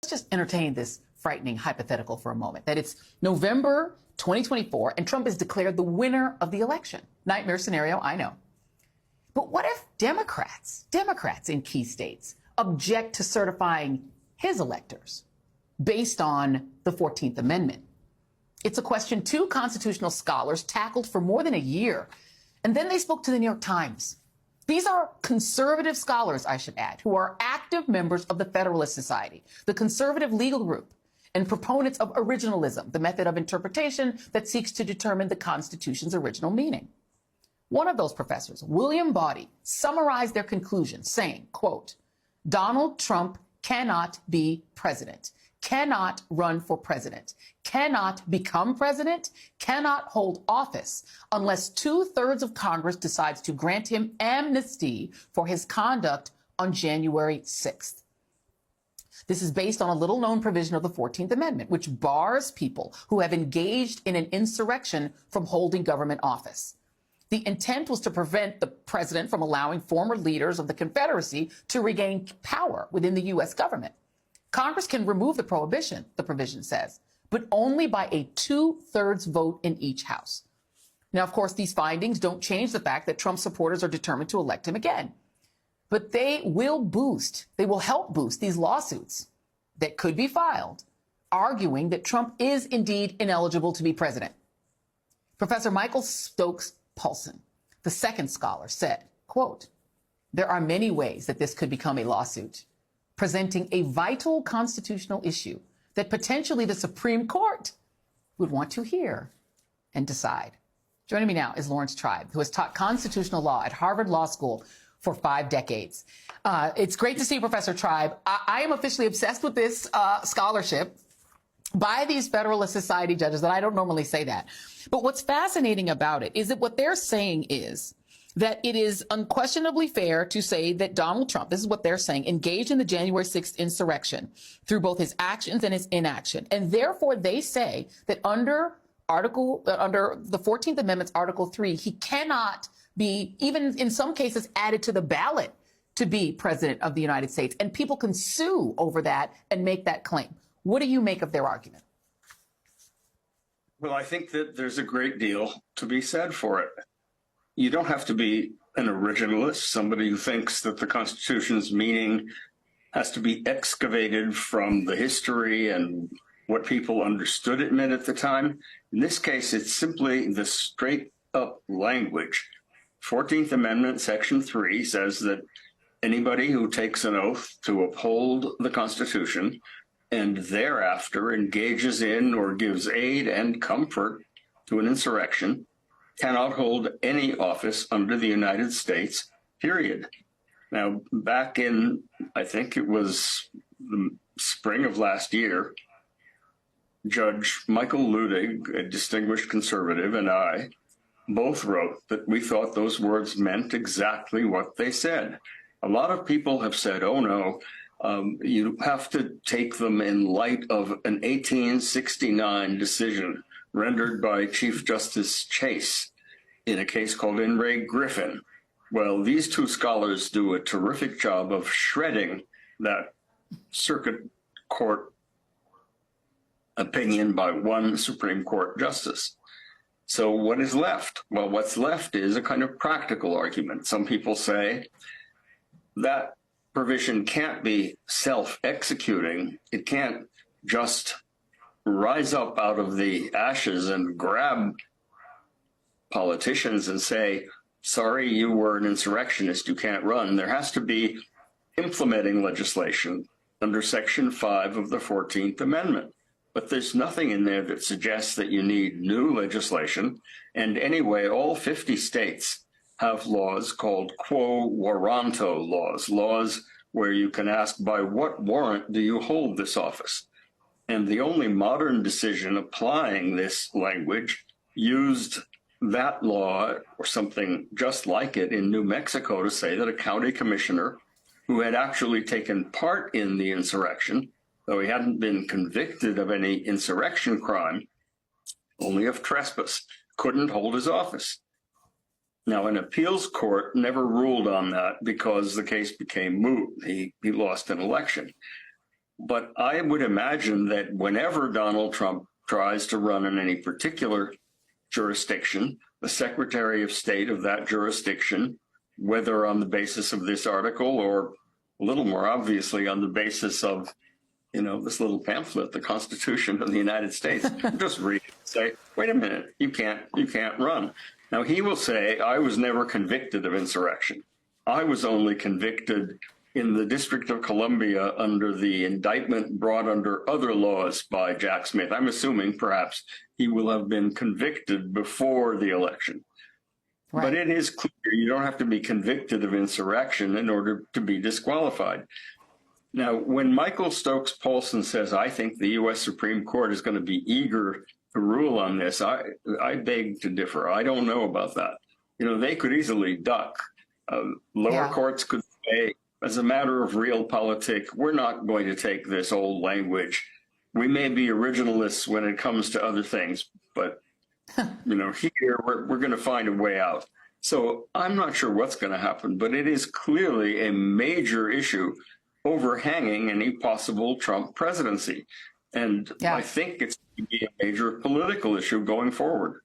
Let's just entertain this frightening hypothetical for a moment, that it's November 2024 and Trump is declared the winner of the election. Nightmare scenario, I know. But what if Democrats in key states object to certifying his electors based on the 14th Amendment? It's a question two constitutional scholars tackled for more than a year, and then they spoke to the New York Times. These are conservative scholars, I should add, who are active members of the Federalist Society, the conservative legal group, and proponents of originalism, the method of interpretation that seeks to determine the Constitution's original meaning. One of those professors, William Bawdy, summarized their conclusion saying, quote, Donald Trump cannot be president, cannot run for president, cannot become president, cannot hold office unless 2/3 of Congress decides to grant him amnesty for his conduct on January 6th. This is based on a little-known provision of the 14th Amendment, which bars people who have engaged in an insurrection from holding government office. The intent was to prevent the president from allowing former leaders of the Confederacy to regain power within the U.S. government. Congress can remove the prohibition, the provision says, but only by a 2/3 vote in each house. Now, of course, these findings don't change the fact that Trump supporters are determined to elect him again. But they will help boost these lawsuits that could be filed, arguing that Trump is indeed ineligible to be president. Professor Michael Stokes Paulson, the second scholar, said, quote, there are many ways that this could become a lawsuit, presenting a vital constitutional issue that potentially the Supreme Court would want to hear and decide. Joining me now is Lawrence Tribe, who has taught constitutional law at Harvard Law School for 5 decades. It's great to see you, Professor Tribe. I am officially obsessed with this scholarship by these Federalist Society judges, that I don't normally say that. But what's fascinating about it is that what they're saying is that it is unquestionably fair to say that Donald Trump, this is what they're saying, engaged in the January 6th insurrection through both his actions and his inaction. And therefore, they say that under the 14th Amendment's Article 3, he cannot be, even in some cases, added to the ballot to be president of the United States. And people can sue over that and make that claim. What do you make of their argument? Well, I think that there's a great deal to be said for it. You don't have to be an originalist, somebody who thinks that the Constitution's meaning has to be excavated from the history and what people understood it meant at the time. In this case, it's simply the straight-up language. 14th Amendment, Section 3, says that anybody who takes an oath to uphold the Constitution and thereafter engages in or gives aid and comfort to an insurrection cannot hold any office under the United States, period. Now, back in, I think it was the spring of last year, Judge Michael Ludig, a distinguished conservative, and I both wrote that we thought those words meant exactly what they said. A lot of people have said, oh no, you have to take them in light of an 1869 decision rendered by Chief Justice Chase in a case called In re Griffin. Well, these two scholars do a terrific job of shredding that circuit court opinion by one Supreme Court justice. So what is left? Well, what's left is a kind of practical argument. Some people say that provision can't be self-executing. It can't just rise up out of the ashes and grab politicians and say, sorry, you were an insurrectionist, you can't run. There has to be implementing legislation under Section 5 of the 14th Amendment. But there's nothing in there that suggests that you need new legislation. And anyway, all 50 states have laws called quo warranto laws, laws where you can ask, by what warrant do you hold this office? And the only modern decision applying this language used that law or something just like it in New Mexico to say that a county commissioner who had actually taken part in the insurrection, though he hadn't been convicted of any insurrection crime, only of trespass, couldn't hold his office. Now, an appeals court never ruled on that because the case became moot. He lost an election. But I would imagine that whenever Donald Trump tries to run in any particular jurisdiction, the Secretary of State of that jurisdiction, whether on the basis of this article or a little more obviously on the basis of, this little pamphlet, the Constitution of the United States, just read it and say, wait a minute, you can't run. Now he will say, I was never convicted of insurrection. I was only convicted in the District of Columbia under the indictment brought under other laws by Jack Smith. I'm assuming perhaps he will have been convicted before the election. Right. But it is clear you don't have to be convicted of insurrection in order to be disqualified. Now, when Michael Stokes Polson says, I think the U.S. Supreme Court is going to be eager to rule on this, I beg to differ. I don't know about that. They could easily duck. Lower courts could say, as a matter of realpolitik, we're not going to take this old language. We may be originalists when it comes to other things, but here we're going to find a way out. So I'm not sure what's going to happen, but it is clearly a major issue overhanging any possible Trump presidency. And I think it's going to be a major political issue going forward.